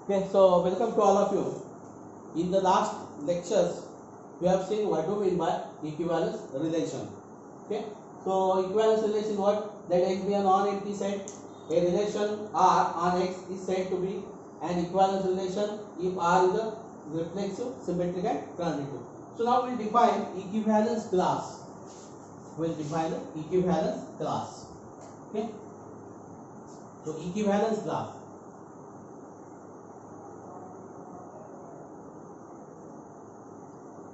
Okay, so welcome to all of you. In the last lectures, we have seen what do we mean by equivalence relation. Okay, so equivalence relation what? Let X be a non-empty set. A relation R on X is said to be an equivalence relation if R is a reflexive, symmetric, and transitive. So now we will define equivalence class. We will define the equivalence class. Okay, so equivalence class.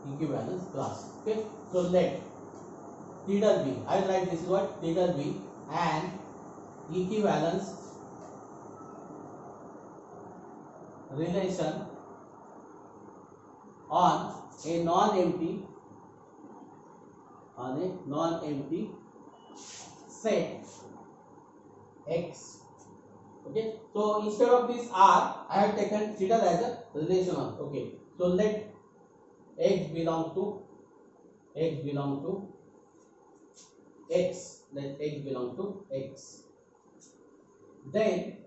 Equivalence class. Okay, so let tidal be, I will write this is what tidal be an equivalence relation on a non-empty set X. Okay, so instead of this R, I have taken tidal as a relation of. Okay, so let X belong to X. Let X belong to X. Then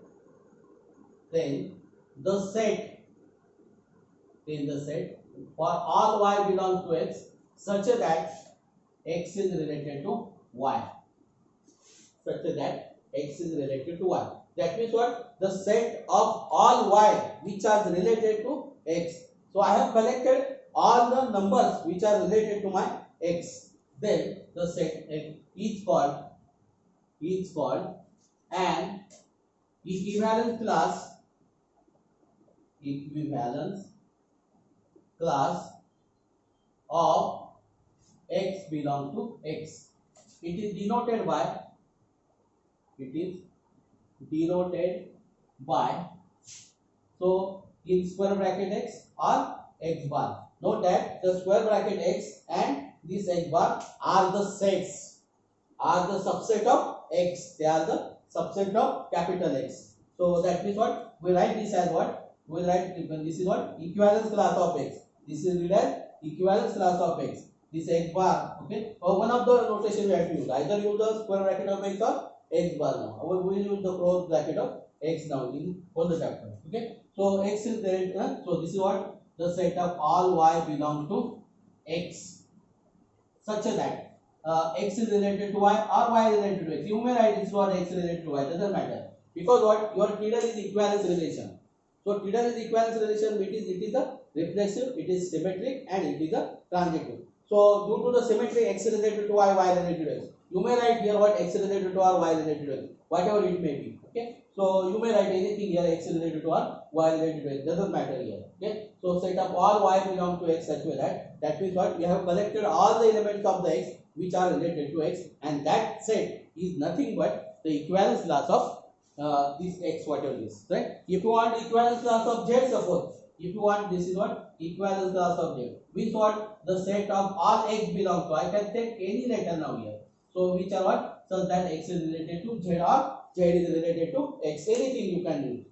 the set for all Y belongs to X such that X is related to Y. That means what? The set of all Y which are related to X. So I have collected all the numbers which are related to my X. Then the set X is called an equivalence class of X belong to X. It is denoted by so in square bracket X or X bar. Note that the square bracket X and this X bar are the sets, are the subset of X. They are the subset of capital X. So that means what? We write this as what? We write this is what? Equivalence class of X. This is read as equivalence class of X. This X bar. Okay. So one of the notation we have to use. Either use the square bracket of X or X bar now. We will use the close bracket of X now in all the chapter. Okay. So X is there. So this is what? The set of all Y belong to X such that X is related to Y or Y is related to X. You may write this what X is related to Y. Doesn't matter. Because what? Your tidal is equivalence relation. So tidal is equivalence relation. It is a reflexive, it is symmetric, and it is a transitive. So due to the symmetry, X is related to Y, Y is related to X. You may write here what X is related to R, Y is related to X. Whatever it may be. Okay. So you may write anything here X is related to R, Y is related to X. Doesn't matter here. Okay. So set of all Y belong to X such way that means what? We have collected all the elements of the X which are related to X, and that set is nothing but the equivalence class of this X whatever is, right? If you want equivalence class of Z, suppose if you want this is what equivalence class of Z, which what the set of all X belong to. I can take any letter now here. So which are what? So that X is related to Z or Z is related to X. Anything you can use.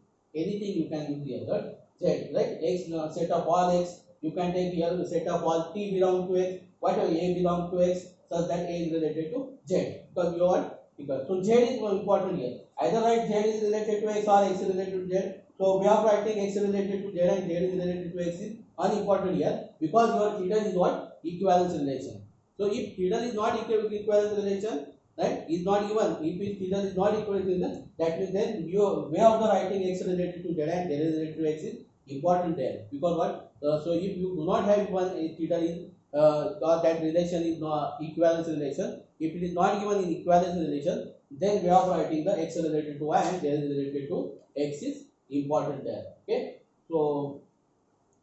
Here, right? Z, right? X set of all X. You can take here the set of all T belong to X. Whatever A belong to X, such that A is related to Z. Because you want because so Z is more important here. Either write Z is related to X or X is related to Z. So we are writing X is related to Z and Z is related to X is unimportant here because your tidal is what? Equivalence relation. So if tidal is not equivalence relation, right, is not even, if tidal is not equivalence relation, that means then your way of the writing X related to Z and Z is related to X is important there. Because what? So if you do not have one tidal is or that relation is not equivalence relation, if it is not given in equivalence relation, then way of writing the X related to Y and Z is related to X is important there. Okay. So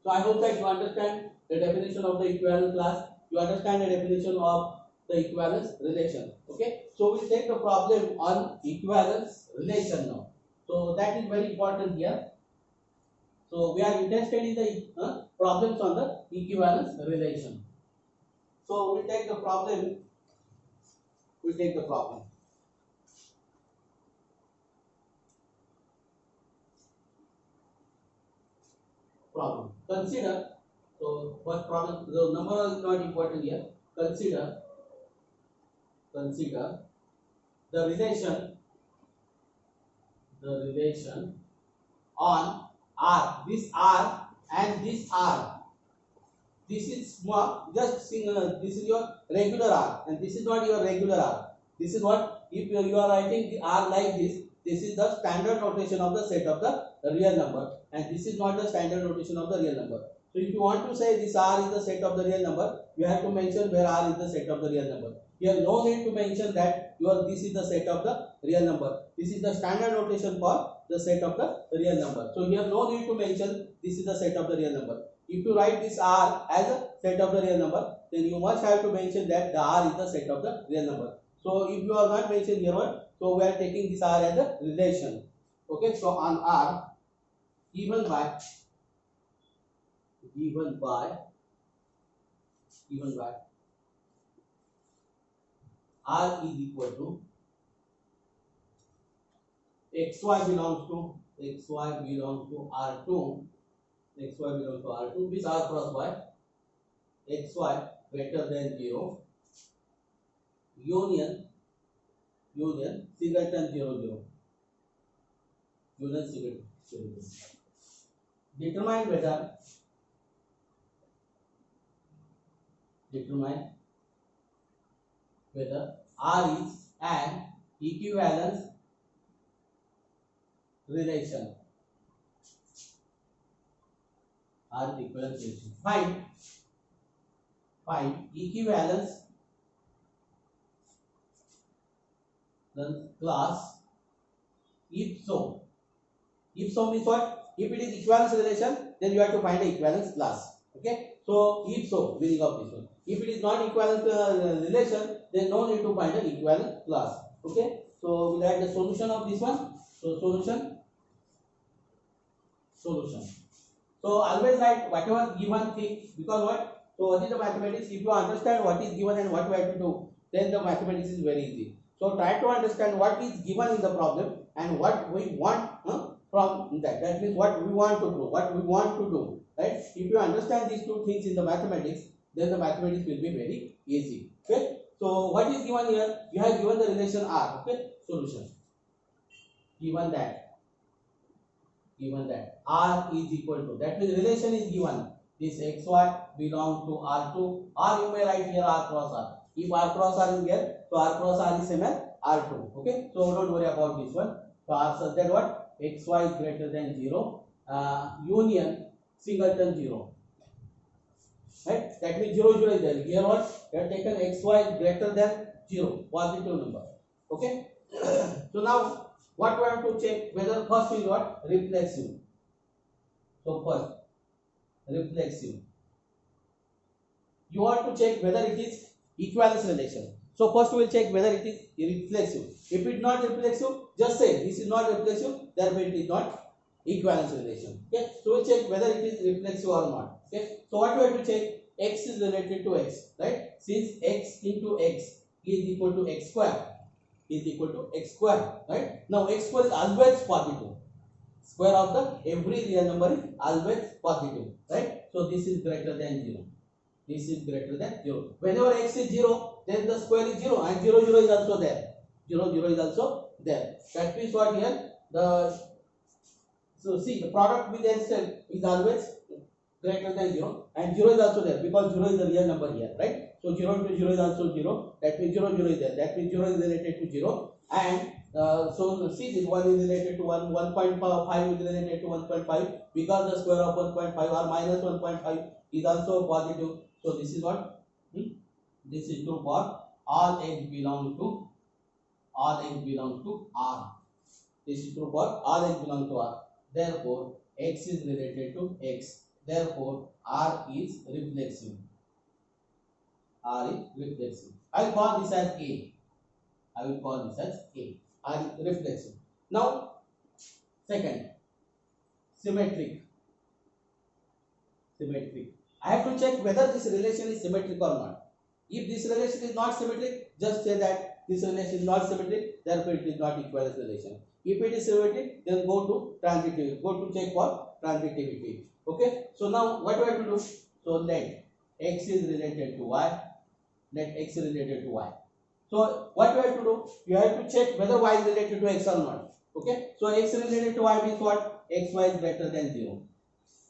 I hope that you understand the definition of the equivalence class. You understand the definition of the equivalence relation. Okay. So we take the problem on equivalence relation now. So that is very important here. So we are interested in the problems on the equivalence relation. So we take the problem. Consider, so what problem, the number is not important here. Consider the relation on R, this R and this R. This is small, just single. This is your regular R, and this is not your regular R. This is what, if you are writing the R like this. This is the standard notation of the set of the real number, and this is not the standard notation of the real number. So if you want to say this R is the set of the real number, you have to mention where R is the set of the real number. You have no need to mention that this is the set of the real number. This is the standard notation for the set of the real number. So you have no need to mention this is the set of the real number. If you write this R as a set of the real number, then you must have to mention that the R is the set of the real number. So if you are not mentioned here one, so we are taking this R as a relation. Okay, so on R given by R is equal to xy belongs to R2, means R cross y, xy greater than 0, union singleton 0, 0, determine whether R is an equivalence relation. R is equivalence relation. Find equivalence class if so. If so means what? If it is equivalence relation, then you have to find the equivalence class. Okay. So if so, meaning of this one. If it is not equivalence relation, then no need to find an equivalence class. Okay. So we'll write the solution of this one. So solution. So always write whatever given thing, because what? So what is the mathematics? If you understand what is given and what we have to do, then the mathematics is very easy. So try to understand what is given in the problem and what we want from that. That means what we want to do, right? If you understand these two things in the mathematics, then the mathematics will be very easy. Okay. So what is given here? You have given the relation R. Okay. Solution. Given that R is equal to, that means relation is given. This xy belong to R2, or you may write here R cross R. If R cross R is here, so R cross R is same as R2. Okay. So don't worry about this one. So R such that what? Xy is greater than 0, union singleton 0. Right? That means 0, 0 is there. Here what? We have taken xy greater than 0, positive number. Okay. So now what we have to check, whether first is what? Reflexive. So first, reflexive. You want to check whether it is equivalence relation. So first we will check whether it is reflexive. If it is not reflexive, just say this is not reflexive, therefore it is not equivalence relation. Okay. So we check whether it is reflexive or not. Okay. So what we have to check? X is related to x, right? Since x into x is equal to x square, right? Now x square is always positive. Square of the every real number is always positive, right? So this is greater than 0. Whenever x is 0, then the square is 0, and 0, 0 is also there. 0, 0 is also there. That means what here? So see, the product with itself is always greater than 0, and 0 is also there, because 0 is the real number here, right? So 0 into 0 is also 0. That means 0, 0 is there. That means 0 is related to 0. And so see, this 1 is related to 1, 1.5 is related to 1.5, because the square of 1.5 or minus 1.5 is also positive. So this is what? This is true for all x belong to R. This is true for all x belong to R. Therefore, x is related to x. Therefore, R is reflexive. I will call this as A. R is reflexive. Now, second, symmetric. I have to check whether this relation is symmetric or not. If this relation is not symmetric, just say that this relation is not symmetric, therefore it is not equivalence relation. If it is symmetric, then go to transitivity. Go to check for transitivity. Okay. So now what do I have to do? So let x is related to y. So what do I have to do? You have to check whether y is related to x or not. Okay, so x related to y means what? Xy is greater than 0.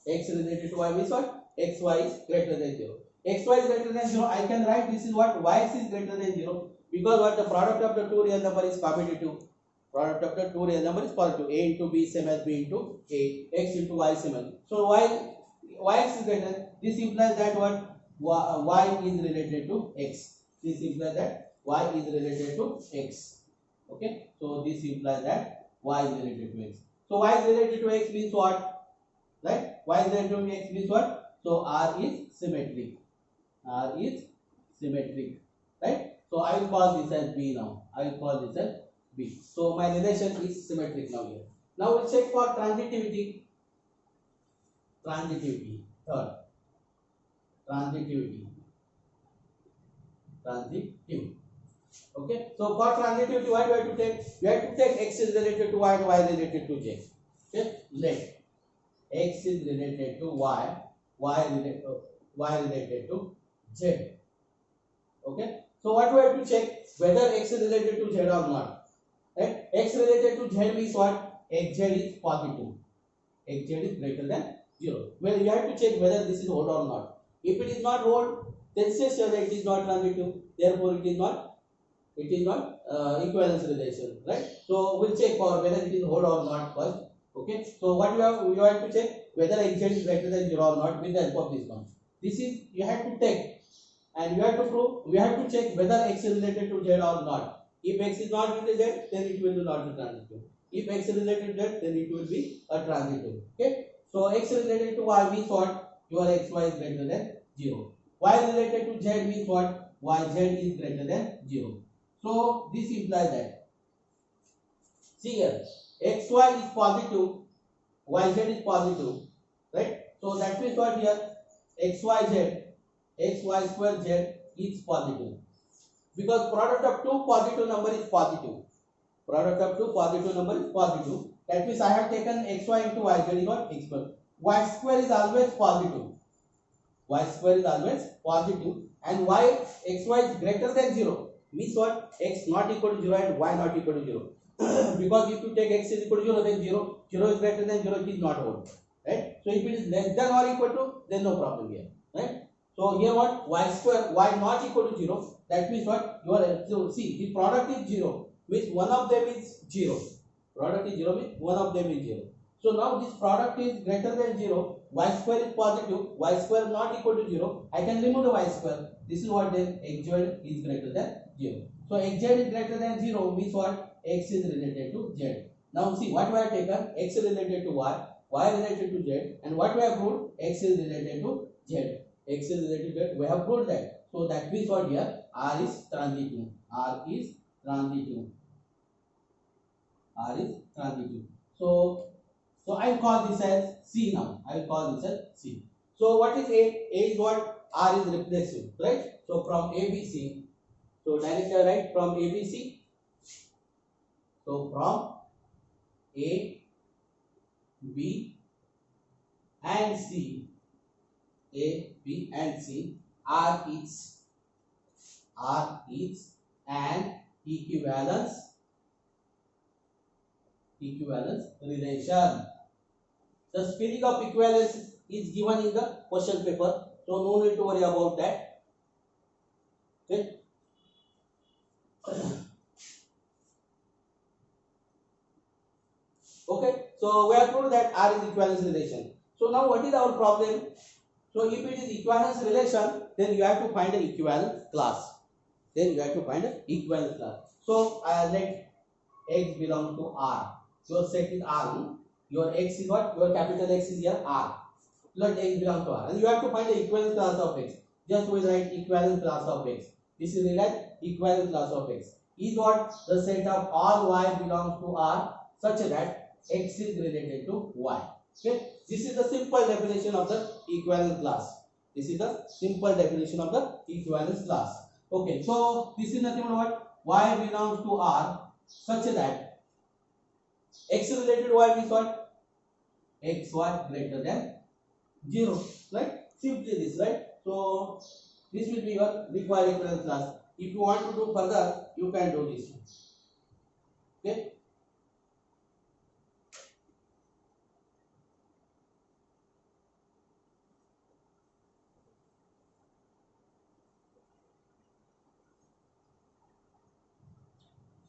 X related to y means what? Xy is greater than 0. Xy is greater than 0. I can write this is what? Yx is greater than 0 because what the product of the two real number is commutative. Product of the two real number is positive. A into b same as b into a. X into y same as. So yx is greater. This implies that what? Y is related to x. This implies that y is related to x. Okay. So this implies that y is related to x. So y is related to x means what? Right? Y is related to x means what? So R is symmetric. R is symmetric. Right? So I will call this as B now. I will call this as B. So my relation is symmetric now here. Now we'll check for transitivity. Transitivity. Third. Transitivity. Transitive. Okay. So for transitivity, what do I have to take? We have to take x is related to y and y related to j. Okay. Let x is related to y, y related to z. Okay. So what we have to check whether x is related to z or not. Right? X related to z means what? Xz is positive. Xz is greater than 0. Well, we have to check whether this is odd or not. If it is not odd, then say sure that it is not transitive. Therefore, it is not equivalence relation, right? So we'll check for whether it is odd or not first. Okay, so what we have to check whether x is greater than 0 or not with the help of this one. This is you have to take and you have to prove, we have to check whether x is related to z or not. If x is not related to z, then it will be not a transitive. If x is related to z, then it will be a transitive. Okay, so x related to y means what? Your xy is greater than 0. Y related to z means what? Yz is greater than 0. So this implies that, see here, xy is positive, yz is positive, right? So that means what here? Xy square z is positive because product of two positive number is positive. Product of two positive number is positive. That means I have taken xy into yz is what? X square. Y square is always positive. Y square is always positive and xy is greater than 0 means what? X not equal to 0 and y not equal to 0. Because if you take x is equal to 0, then 0 is greater than 0, it is not odd. Right? So if it is less than or equal to, then no problem here. Right? So here what? Y square, y not equal to 0. That means what? So see, the product is 0 means one of them is 0. Product is 0 means one of them is 0. So now this product is greater than 0. Y square is positive. Y square not equal to 0. I can remove the y square. This is what then xz is greater than 0. So xz is greater than 0 means what? X is related to z. Now see what we have taken, x related to y related to z, and what we have proved, x is related to z. X is related to z. We have proved that. So that means what here? R is transitive. R is transitive. R is transitive. So I will call this as C now. I will call this as C. So what is A? A is what? R is reflexive, right? So from ABC, so directly I write from ABC. So from A, B and C, A, B and C, R is an equivalence relation. The spelling of equivalence is given in the question paper, so no need to worry about that. Okay. Okay, so we have proved that R is equivalence relation. So now what is our problem? So if it is equivalence relation, then you have to find an equivalence class. So let x belong to R. Your set is R. Your x is what? Your capital X is here R. Let x belong to R. And you have to find the equivalence class of x. Just we write equivalence class of x. This is like equivalence class of x. Is what? The set of all y belongs to R such that x is related to y. Okay. This is the simple definition of the equivalence class. Okay. So this is nothing but what? Y belongs to R such that x related to y means what? Xy greater than 0, right? Simply this, right? So this will be your required equivalence class. If you want to do further, you can do this. Okay.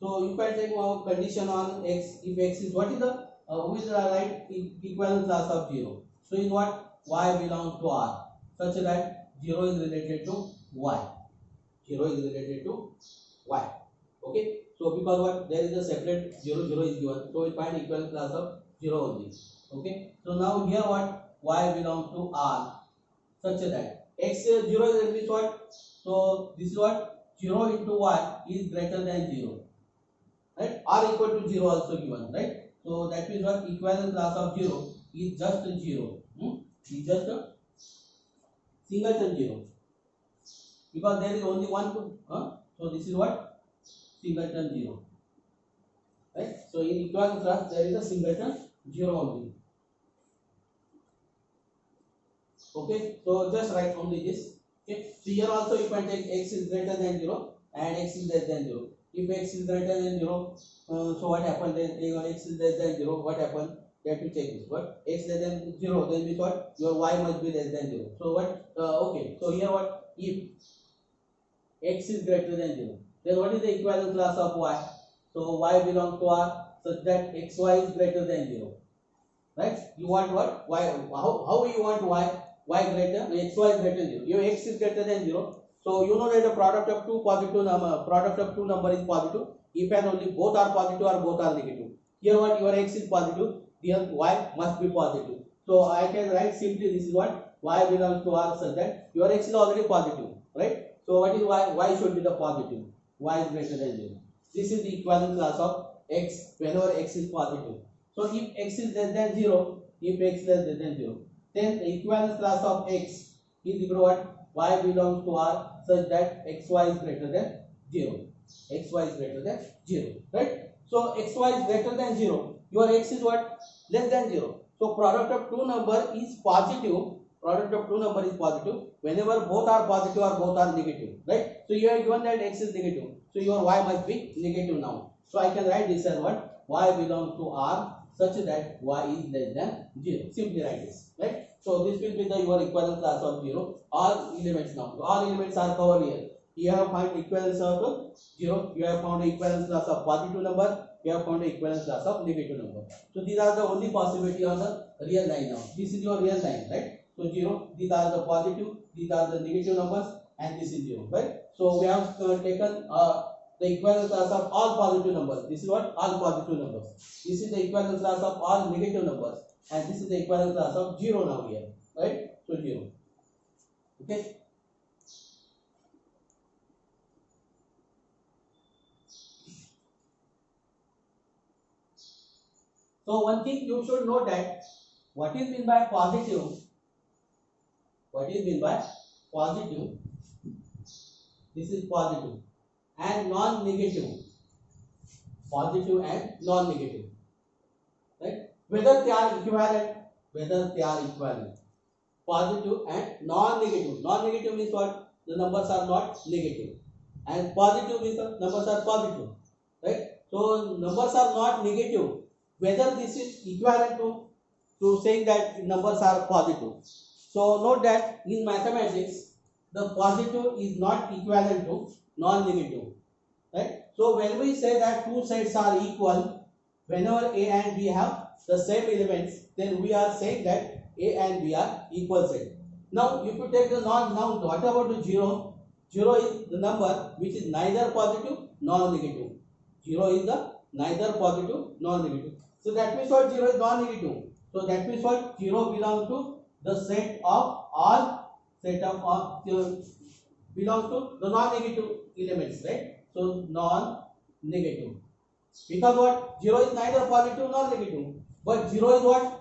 So you can take a condition on x. If x is what is the who is the right equivalent class of 0? So in what y belongs to R, such that 0 is related to y. 0 is related to y. Okay. So because what there is a separate 0 0 is given, so we find equivalent class of 0 only. Okay. So now here what y belongs to R, such that x 0 is what? So this is what 0 into y is greater than 0. Right, r equal to 0 also given, right? So that means what equivalent class of 0 is just 0, is just a singleton 0, because there is only one, so this is what singleton 0, right? So in equivalent class there is a singleton 0 only. Okay, so just write only this. Okay, so here also you can take x is greater than 0 and x is less than 0. If x is greater than 0, so what happened then? X is less than 0, what happened? You have to check this. What x less than 0, then means what your y must be less than 0. So what? Okay, so here what if x is greater than 0, then what is the equivalent class of y? So y belongs to R, such that xy is greater than 0. Right? You want what? Y? How you want y? Y greater, xy is greater than 0. Your x is greater than 0. So you know that the product of two number is positive if and only both are positive or both are negative. Here what your x is positive, here y must be positive. So I can write simply this is what y belongs to R, such that your x is already positive, right? So what is y? Y should be the positive. Y is greater than 0. This is the equivalent class of x whenever x is positive. So if x is less than 0, if x is less than 0, then the equivalent class of x is equal to what? Y belongs to R, such that xy is greater than 0. Xy is greater than 0, right? So xy is greater than 0. Your x is what? Less than 0. So product of two number is positive. Product of two number is positive whenever both are positive or both are negative, right? So you are given that x is negative, so your y must be negative now. So I can write this as what? Y belongs to R, such that y is less than 0. Simply write this, right? So this will be the your equivalent class of 0. All elements now. All elements are covered here. You have found equivalence of 0. You have found equivalence class of positive number. You have found equivalence class of negative number. So these are the only possibility on the real line now. This is your real line, right? So 0. These are the positive. These are the negative numbers, and this is 0, right? So we have taken the equivalent class of all positive numbers. This is what? All positive numbers. This is the equivalent class of all negative numbers, and this is the equivalent class of 0 now here, right? So 0. Okay. So one thing you should know that what is meant by positive. What is meant by positive? This is positive and non-negative. Positive and non-negative, right? Whether they are equivalent, positive and non-negative. Non-negative means what? The numbers are not negative, and positive means the numbers are positive, right? So numbers are not negative. Whether this is equivalent to saying that numbers are positive. So note that in mathematics, the positive is not equivalent to non-negative, right? So when we say that two sets are equal, whenever A and B have the same elements, then we are saying that A and B are equal set. Now if you take the now what about the 0? 0 is the number which is neither positive nor negative. 0 is the neither positive nor negative. So that means what? 0 is non-negative. So that means what? 0 belongs to the set of all belongs to the non-negative elements, right? So non-negative. Because what? 0 is neither positive nor negative. But 0 is what?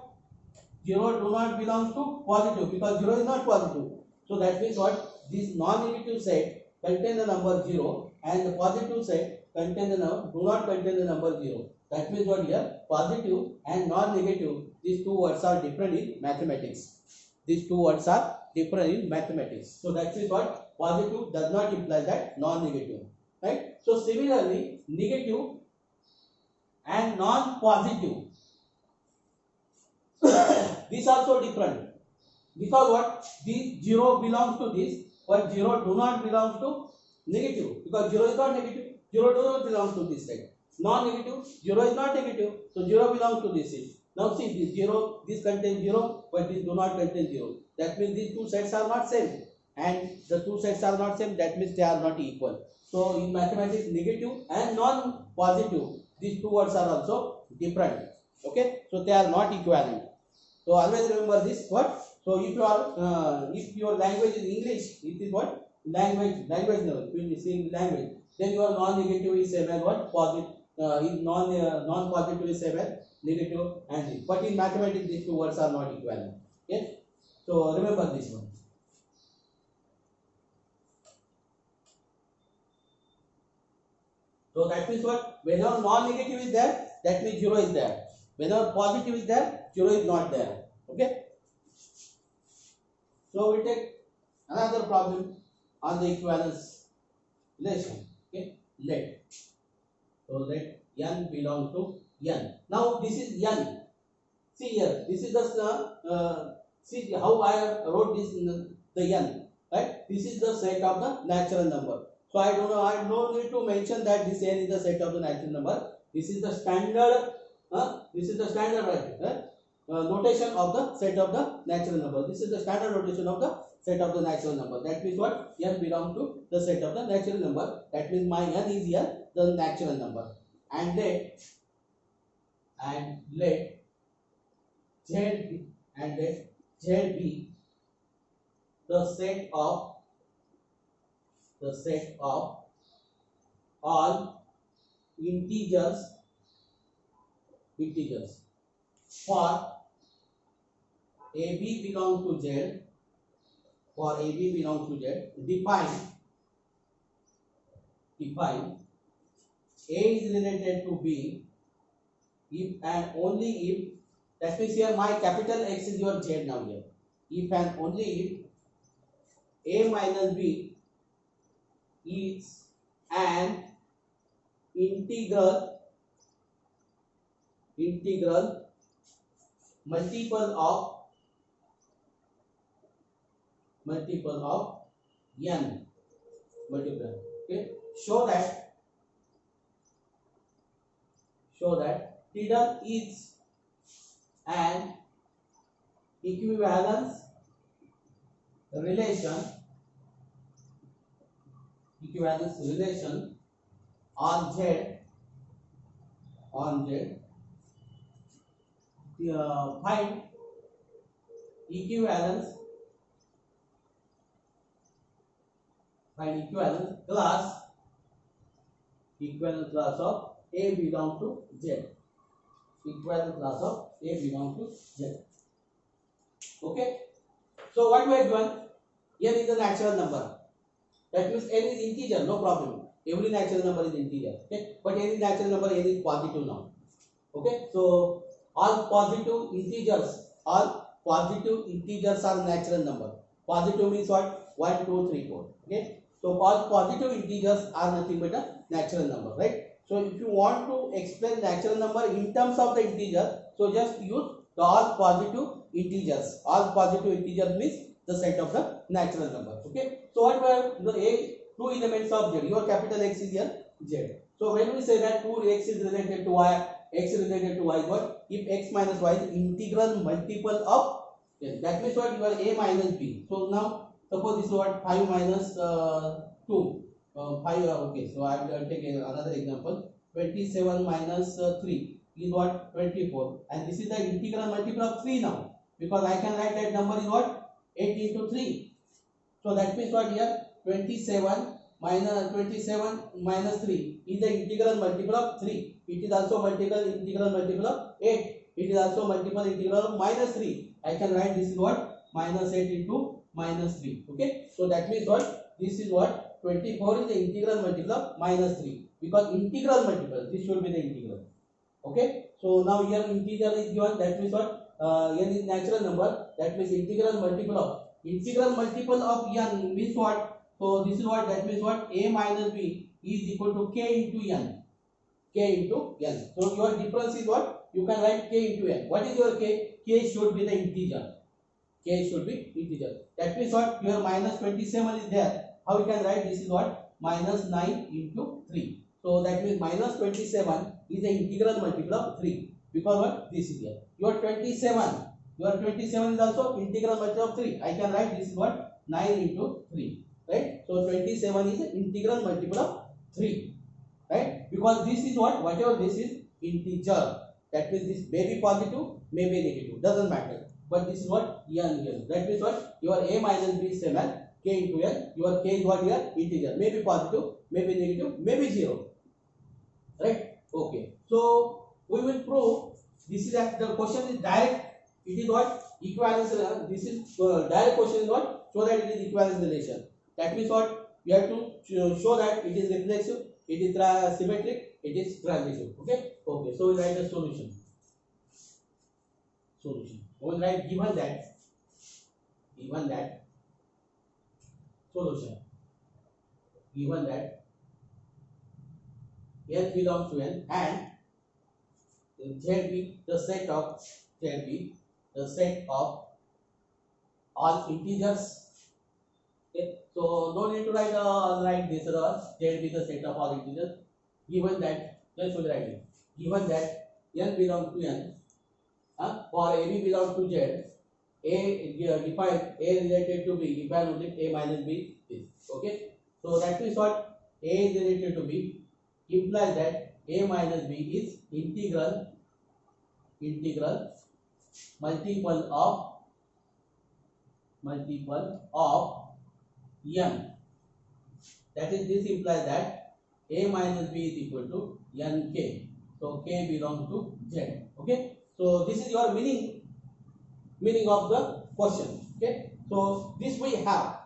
0 do not belong to positive, because 0 is not positive. So that means what? This non-negative set contain the number 0, and the positive set contain the number do not contain the number 0. That means what here? Positive and non-negative. These two words are different in mathematics. These two words are different in mathematics. So that is what? Positive does not imply that non-negative, right? So similarly, negative and non-positive, these also different, because what? This 0 belongs to this, but 0 do not belong to negative, because 0 is not negative. 0 does not belong to this set. Non-negative, 0 is not negative, so 0 belongs to this set. Now see, this 0, this contains 0, but this do not contain 0. That means these two sets are not same, and the two sets are not same, that means they are not equal. So in mathematics, negative and non-positive, these two words are also different. Okay, so they are not equivalent. So always remember this word. So if your language is English, it is what language level. When you say language, then your non-negative is same as what positive. If non-positive is same as negative, and this. But in mathematics, these two words are not equivalent. Okay, so remember this one. So that means what? Whenever non-negative is there, that means 0 is there. Whenever positive is there, 0 is not there. Okay. So we take another problem on the equivalence relation. Okay. Let n belong to n. Now this is n. See here. This is the see how I wrote this the n. Right. This is the set of the natural number. So I don't need to mention that this n is the set of the natural number. This is the standard. Right? Notation of the set of the natural number. This is the standard notation of the set of the natural number. That means what? N belongs to the set of the natural number. That means my n is here the natural number. And let Z be the set of all integers for AB belongs to Z. For AB belongs to Z, define A is related to B if and only if, that means here my capital X is your Z now here. If and only if A minus B is an integral multiple of n. Okay, show that theta is an equivalence relation on Z. Find equivalence class of A belongs to Z. Equivalence class of A belongs to Z. Okay. So what we have done? N is a natural number. That means n is integer, no problem. Every natural number is integer. Okay. But any natural number, n is positive now. Okay. So all positive integers are natural number. Positive means what? 1, 2, 3, 4. Okay. So all positive integers are nothing but a natural number, right? So if you want to explain natural number in terms of the integer, so just use the all positive integers. All positive integers means the set of the natural number. Okay. So what were the two elements of Z? Your capital X is here Z. So when we say that 2x is related to y, x is related to y, what? If x minus y is integral multiple of n, that means what? You are A minus B. So now suppose this is what? 5 minus 2. 5, okay, so I will take another example. 27 minus 3 is what? 24. And this is the integral multiple of 3 now. Because I can write that number is what? 8 into 3. So that means what here? 27 minus 3 is the integral multiple of 3. It is also integral multiple of 8. It is also multiple integral of minus 3. I can write this is what? Minus 8 into minus 3. Okay. So that means what? This is what? 24 is the integral multiple of minus 3. Because integral multiple, this should be the integral. Okay. So now here integer is given. That means what? N is natural number. That means integral multiple of n means what? So this is what? That means what? A minus B is equal to k into n. So your difference is what? You can write k into n. What is your k? K should be the integer. That means what? Your minus 27 is there. How you can write? This is what? Minus 9 into 3. So that means minus 27 is the integral multiple of 3 because what this is here. Your 27 is also integral multiple of 3. I can write this is what 9 into 3, right? So 27 is the integral multiple of 3, right? Because this is what whatever this is integer. That means this may be positive, may be negative, doesn't matter. But this is what n here. That means what your a minus b is same as k into n. Your k is what here integer, may be positive, may be negative, may be 0. Right? Okay. So we will prove this is that the question is direct. It is what equivalence. This is direct question is what show that it is equivalence relation. That means what you have to show that it is reflexive, it is symmetric, it is transitive. Okay. Okay. So we write the solution. Solution. We will write given that solution. Given that n belongs to n and Z the set of all integers. Okay. So no need to write like this. Z the set of all integers. Given that, just will write it. Given that n belongs to n, for AB belongs to Z, A define A related to B, define only A minus B is. Okay. So that means what A is related to B implies that A minus B is integral multiple of n. That is, this implies that A minus B is equal to nk. So k belongs to Z. Okay. So this is your meaning of the question. Okay. So this we have.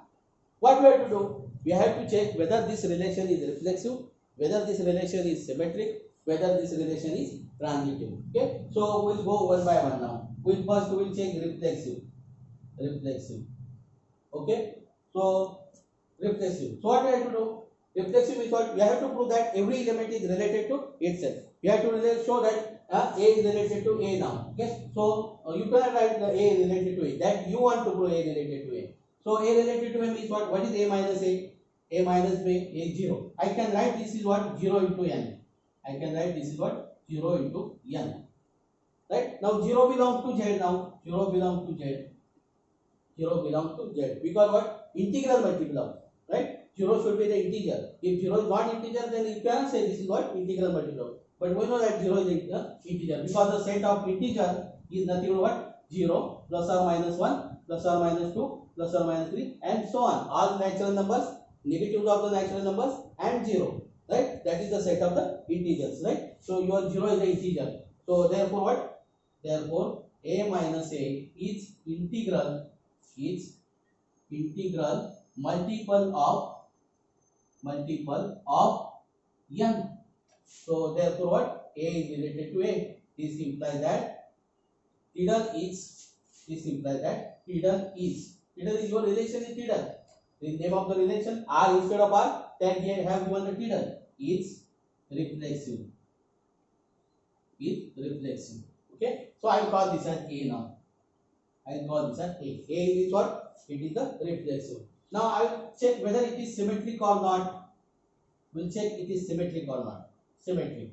What we have to do? We have to check whether this relation is reflexive, whether this relation is symmetric, whether this relation is transitive. Okay. So we'll go one by one now. First we'll check reflexive. Okay. So reflexive. So what we have to do? Reflexive is what we have to prove that every element is related to itself. We have to show that A is related to A now. Okay. So you cannot write the A related to A. That you want to prove A related to A. So A related to A means what? What is A minus A? A minus B is 0. I can write this is what 0 into n. I can write this is what 0 into n. Right? Now 0 belongs to Z now. 0 belongs to Z. 0 belongs to Z. Because what? Integral multiple of. Right? 0 should be the integer. If 0 is not integer, then you cannot say this is what? Integral multiple. But we know that 0 is integer. Because the set of integer is nothing but what? 0 plus or minus 1 plus or minus 2 plus or minus 3 and so on. All natural numbers, negatives of the natural numbers and 0. Right? That is the set of the integers. Right? So your 0 is the integer. So therefore what? Therefore A minus A is integral multiple of n. So therefore what? A is related to A. This implies that Tidal is. Tidal is your relation is Tidal. The name of the relation R instead of R, then here have given the Tidal. It's reflexive. Okay. So I will call this as A now. A is what? It is the reflexive. Now I will check whether it is symmetric or not. We'll check it is symmetric or not. Symmetric.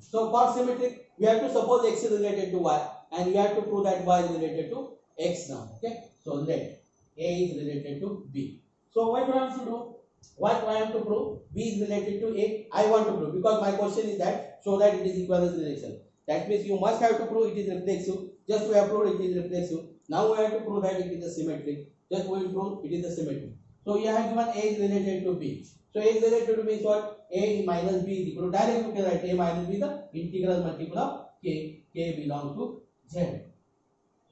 So for symmetric, we have to suppose x is related to y, and we have to prove that y is related to x now. Okay. So let A is related to B. So what do I have to do? What I have to prove? B is related to A. I want to prove because my question is that show that it is equivalence relation. That means you must have to prove it is reflexive. Just we have proved it is reflexive. Now we have to prove that it is a symmetric. Just we will prove it is a symmetric. So you have given A is related to B. So A is related to B is what? A minus B is equal to, directly you can write A minus B the integral multiple of K. K belongs to Z.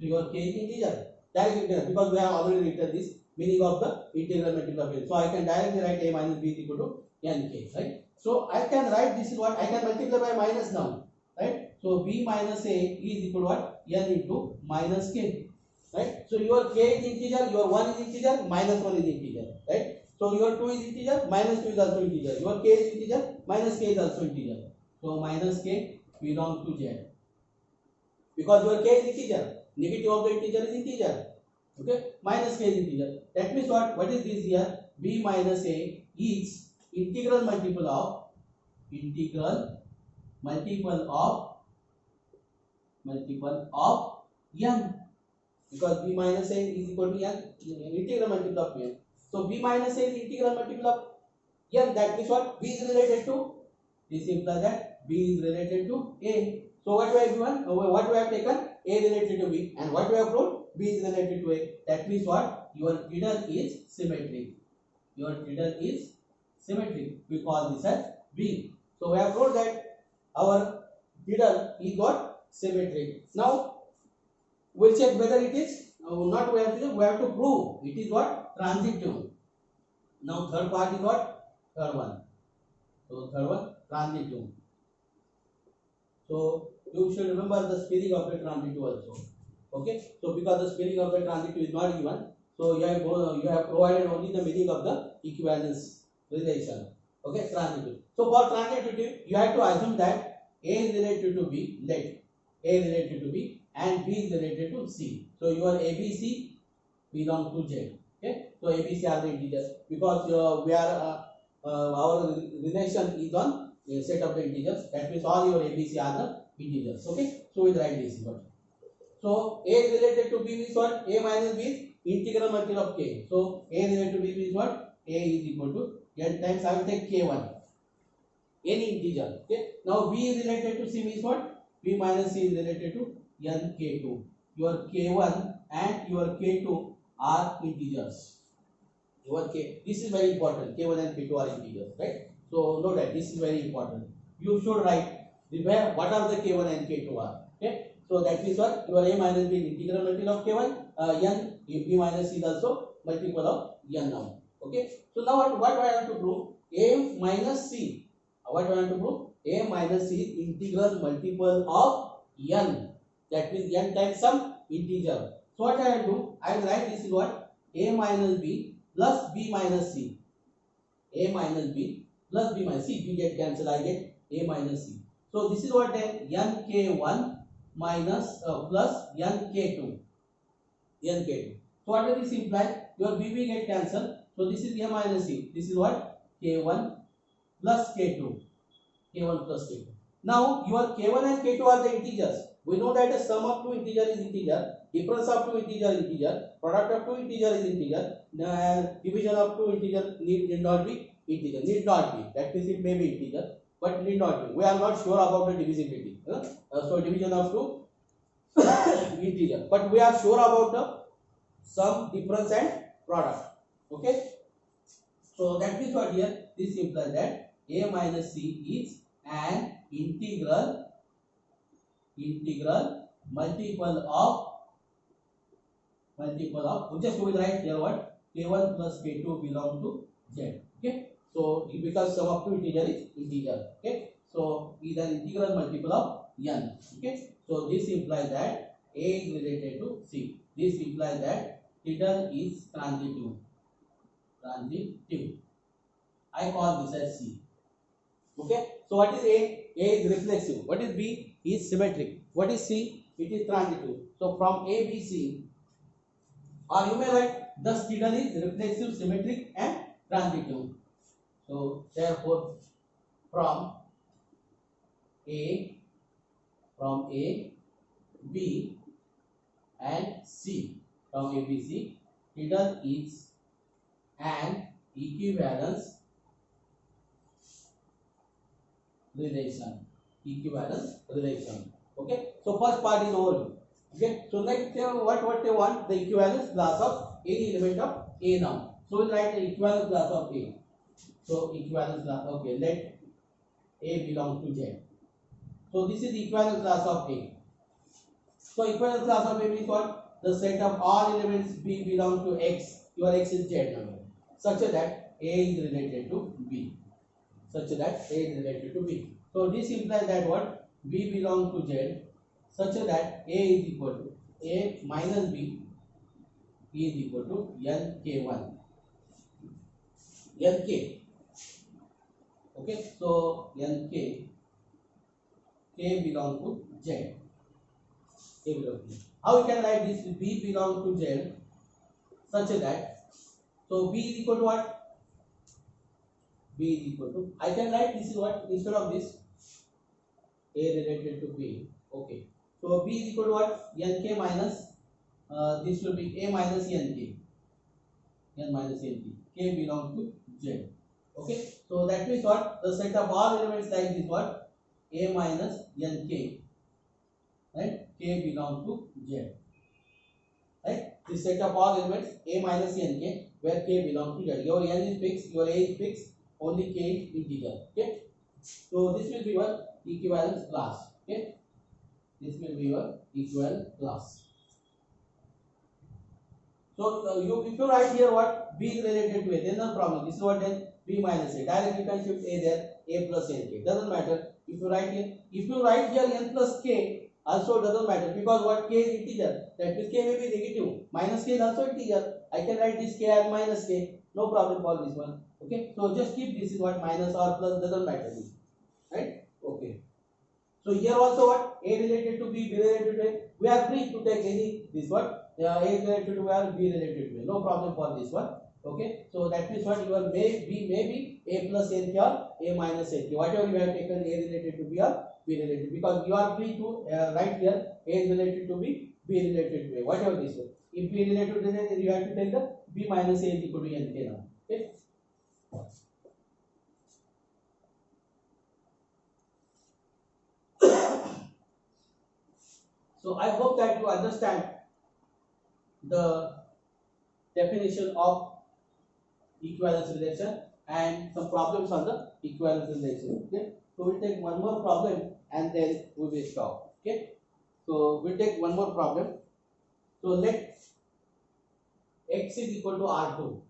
So your K is integer. Directly you can, because we have already written this meaning of the integral multiple of K. So I can directly write A minus B is equal to nk. Right? So I can write this is what? I can multiply by minus now. Right? So B minus A is equal to what? N into minus K. Right? So your K is integer, your 1 is integer, minus 1 is integer. Right? So your 2 is integer, minus 2 is also integer. Your K is integer, minus K is also integer. So minus K belongs to Z. Because your K is integer, negative of the integer is integer. Okay? Minus K is integer. That means what? What is this here? b minus a is integral multiple of n, because b minus a is equal to n, integral multiple of n. So b minus a is integral multiple of n. That means what? B is related to, this implies that b is related to a. So what we have given? What we have taken? A related to b, and what we have proved? B is related to a. That means what? Your triddle is symmetric. We call this as B. So we have proved that our triddle is what? Symmetric. Now we'll check whether it is not. We have to prove it is what? Transitive. Now third part is what? Third one. So third one, transitive. So you should remember the spelling of the transitive also. Okay. So because the spelling of the transitive is not given, so you have provided only the meaning of the equivalence relation. Okay, transitive. So for transitive, you have to assume that A is related to B, let A is related to B, and B is related to C. So your ABC belong to Z. Okay. So ABC are the integers, because our relation is on a set of the integers. That means all your ABC are the integers. Okay. So we write this one. So A is related to B means what? A minus B is integral multiple of K. So A related to B means what? A is equal to n times, I will take K1, any integer. Okay. Now B is related to C means what? B minus C is related to n K2. Your K1 and your K2 are integers. Your K, this is very important. K1 and K2 are integers, right? So note that this is very important. You should write what are the K1 and K2 are. Okay. So that means what? Your A minus B is integral multiple of K1, n, B minus C is also multiple of n now. Okay. So now what do I have to prove? A minus C. What do I have to prove? A minus C is integral multiple of n. That means n times some integer. So what I will do? I will write this is what? A minus B plus B minus C. A minus B plus B minus C. B get cancelled. I get A minus C. So this is what then nk1 minus plus nk2. Nk2. So what does this imply? Your BB get cancelled. So this is A minus C. This is what? K1 plus K2. K1 plus K2. Now your K1 and K2 are the integers. We know that the sum of two integer is integer, difference of two integer is integer, product of two integer is integer, division of two integer need not be integer. Need not be. That means it may be integer, but need not be. We are not sure about the divisibility. So division of two integer, but we are sure about the sum, difference, and product. Okay. So that means what here? This implies that A minus C is an integral multiple of just we write here what? K1 plus K2 belong to Z. Okay. So because sum of two integer is integer. Okay. So is an integral multiple of n. Okay. So this implies that A is related to C. This implies that triddle is transitive. I call this as C. Okay. So what is A? A is reflexive. What is B? Is symmetric. What is C? It is transitive. So from A, B, C, or you may write thus triddle is reflexive, symmetric, and transitive. So therefore from A, B, and C, from A, B, C, triddle is an equivalence relation. Okay. So first part is over. Okay. So next what they want? The equivalence class of any element of A now. So we'll write the equivalence class of A. So equivalence class. Okay. Let A belong to Z. So this is the equivalence class of A. So equivalence class of A means what? The set of all elements B belong to X. Your X is Z number. Such that A is related to B. So this implies that what? B belong to Z such that A is equal to A minus B is equal to nk1. Nk. Okay. So nk. K belong to Z. How we can write this? B belong to Z such that, so B is equal to what? B is equal to, I can write this is what, instead of this, A related to B. Okay. So B is equal to what? Nk minus, this will be A minus Nk. N minus Nk. K belongs to Z. Okay. So that means what? The set of all elements like this what? A minus Nk. Right? K belongs to Z. Right? The set of all elements A minus Nk where K belongs to Z. Your N is fixed, your A is fixed, only K is integer. Okay. So this will be your equivalence class. Okay. This will be your equivalent class. So if you write here what B is related to A, then no problem. This is what then B minus A. Directly you can shift A there, A plus Nk. Doesn't matter. If you write here, N plus K, also doesn't matter because what K is integer. That means K may be negative. Minus K is also integer. I can write this K as minus K. No problem for this one. Okay. So just keep this is what minus or plus doesn't matter. Right? Okay. So here also what A related to B, B related to A. We are free to take any this one. A related to A, B related to A. No problem for this one. Okay. So that means what your may be A plus Nk or A minus Nk. Whatever you have taken A related to B or B related to, because you are free to write here A related to B, B related to A. Whatever this one. If B related to A, then you have to take the B minus A is equal to Nk now. Okay. So I hope that you understand the definition of equivalence relation and some problems on the equivalence relation. Okay. So we'll take one more problem and then we will stop. Okay. So we'll take one more problem. So let x is equal to R2.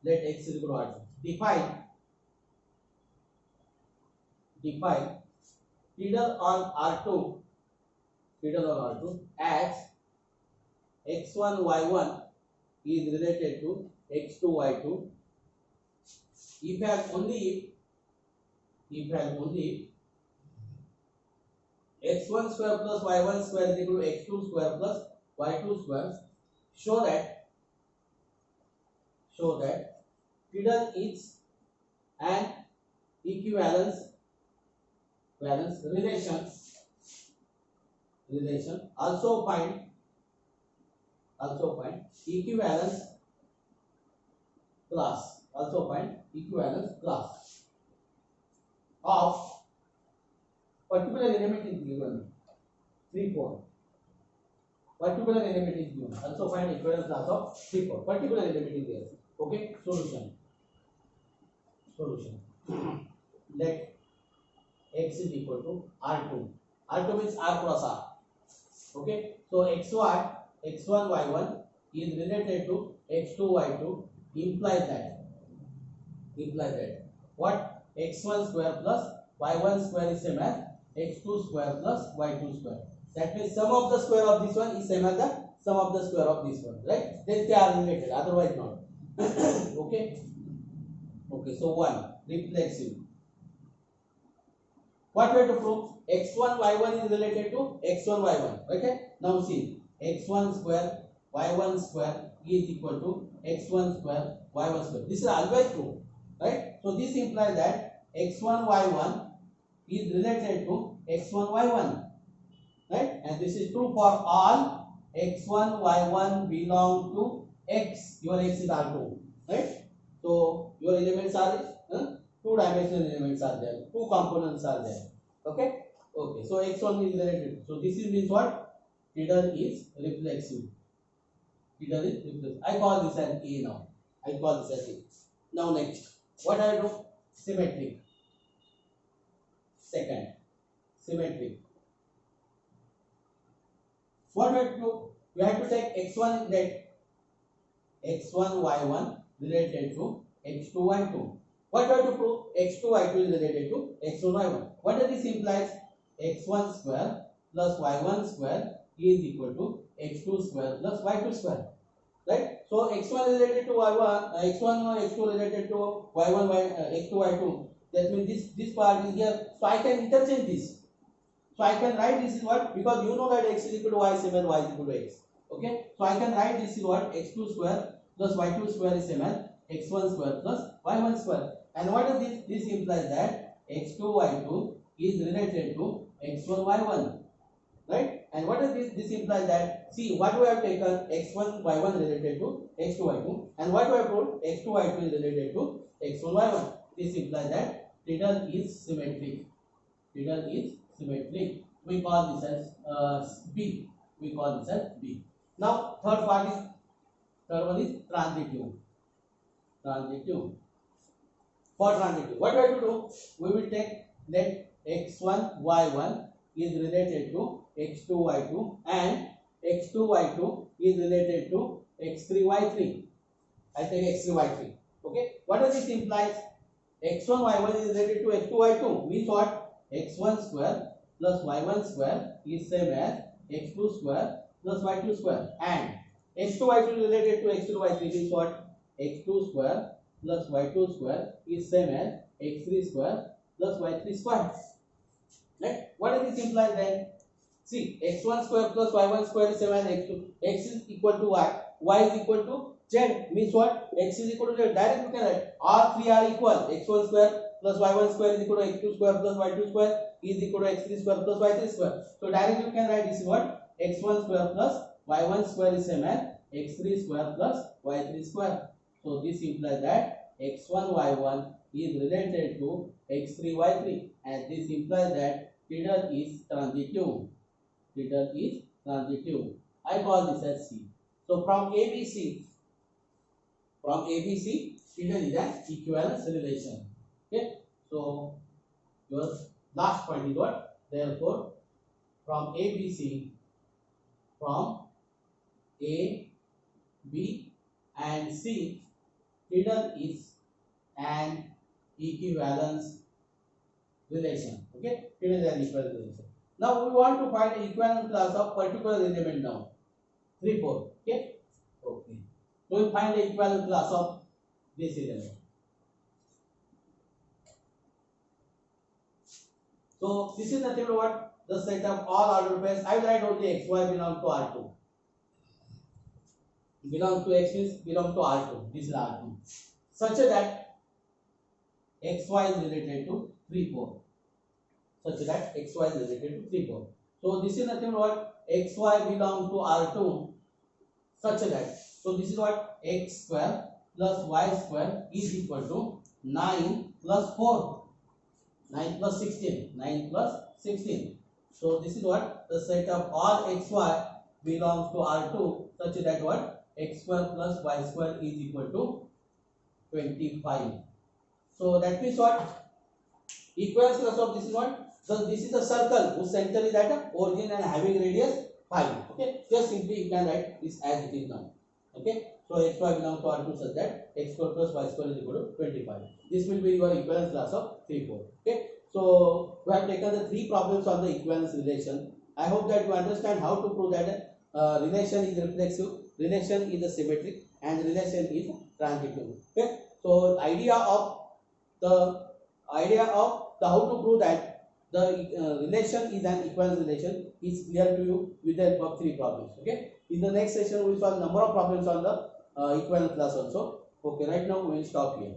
Let x is equal to R2. Define feeder on R2 as x1 y1 is related to x2 y2 if and only x1 square plus y1 square is equal to x2 square plus y2 square. Show that feeder is an equivalence relation. Also find equivalence class. Of particular element is given 3, 4. Particular element is given. Also find equivalence class of 3, 4. Particular element is there. Okay. Solution. Let x is equal to R2. R2 means R cross R. Okay. So x1 y1 is related to x2 y2 implies that what x1 square plus y1 square is same as x2 square plus y2 square. That means sum of the square of this one is same as the sum of the square of this one, right? Then they are related, otherwise not. Okay. So 1 reflexive. What we have to prove? x1 y1 is related to x1 y1. Okay. Now see, x1 square y1 square is equal to x1 square y1 square. This is always true, right? So this implies that x1 y1 is related to x1 y1, right? And this is true for all x1 y1 belong to x. Your x is R2, right? So your elements are two-dimensional elements are there, two components are there. Okay. So x1 is related. So this is means what? Feeder is reflexive. I call this as A now. Now next, what I do? Symmetric. Second, symmetric. What we have to do? We have to take x1 y1 related to x2 y2. What we have to prove? x2 y2 is related to x1 y1. What does this implies? x1 square plus y1 square is equal to x2 square plus y2 square. Right? So x1 related to y1, x1 or x2 related to y1, x2, y2. That means this part is here. So I can interchange this. So I can write this is what, because you know that x is equal to y same as y is equal to x. Okay. So I can write this is what, x2 square plus y2 square is same as x1 square plus y1 square. And what is this? This implies that x2 y2 is related to x1 y1, right? And what is this? This implies that, see, what we have taken x1 y1 related to x2 y2, and what we have told x2 y2 is related to x1 y1. This implies that triddle is symmetric. Triddle is symmetric. We call this as B. We call this as B. Now third one is transitive. Transitive. For transitive, what we have to do? We will take let x1 y1 is related to x2 y2 and x2 y2 is related to x3 y3. I take x3 y3. Okay. What does this implies? x1 y1 is related to x2 y2. We thought x1 square plus y1 square is same as x2 square plus y2 square, and x2 y2 is related to x3 y3. We thought x2 square plus y2 square is same as x3 square plus y3 square. Right? What does this imply then? See, x1 square plus y1 square is same as x2. X is equal to y is equal to z. Means what? X is equal to z. Directly you can write all three are equal. x1 square plus y1 square is equal to x2 square plus y2 square is equal to x3 square plus y3 square. So directly you can write this is what? x1 square plus y1 square is same as x3 square plus y3 square. So this implies that x1 y1 is related to x3 y3, and this implies that triddle is transitive. Triddle is transitive. I call this as C. So from ABC, triddle is an equivalence relation. Okay. So your last point is what? Therefore, from ABC, from A, B, and C, triddle is an equivalence relation. Okay, triddle is an equivalence relation. Now we want to find the equivalent class of particular element now. 3, 4. Okay. Okay. So we find the equivalent class of this element. So this is nothing but what? The set of all ordered pairs. I will write only x, y belong to R2. Belong to x means belong to R2. This is R2. Such that x, y is related to 3, 4. Such that x, y is related to 3, 4. So this is nothing but what? X, y belong to R2. Such that. So this is what? X square plus y square is equal to 9 plus 4. 9 plus 16. 9 plus 16. So this is what? The set of all x, y belongs to R2 such that what? X square plus y square is equal to 25. So that means what? Equivalence class of this is what? So this is a circle whose center is at a origin and having radius 5. Okay. Just simply you can write this as it is now. Okay. So x, y belongs to R2 such that x square plus y square is equal to 25. This will be your equivalence class of 3, 4. Okay. So we have taken the 3 problems on the equivalence relation. I hope that you understand how to prove that relation is reflexive, relation is symmetric, and relation is transitive. Okay. So idea of the how to prove that the relation is an equivalence relation is clear to you with the help of 3 problems. Okay. In the next session we will solve number of problems on the equivalence class also. Okay. Right now we will stop here.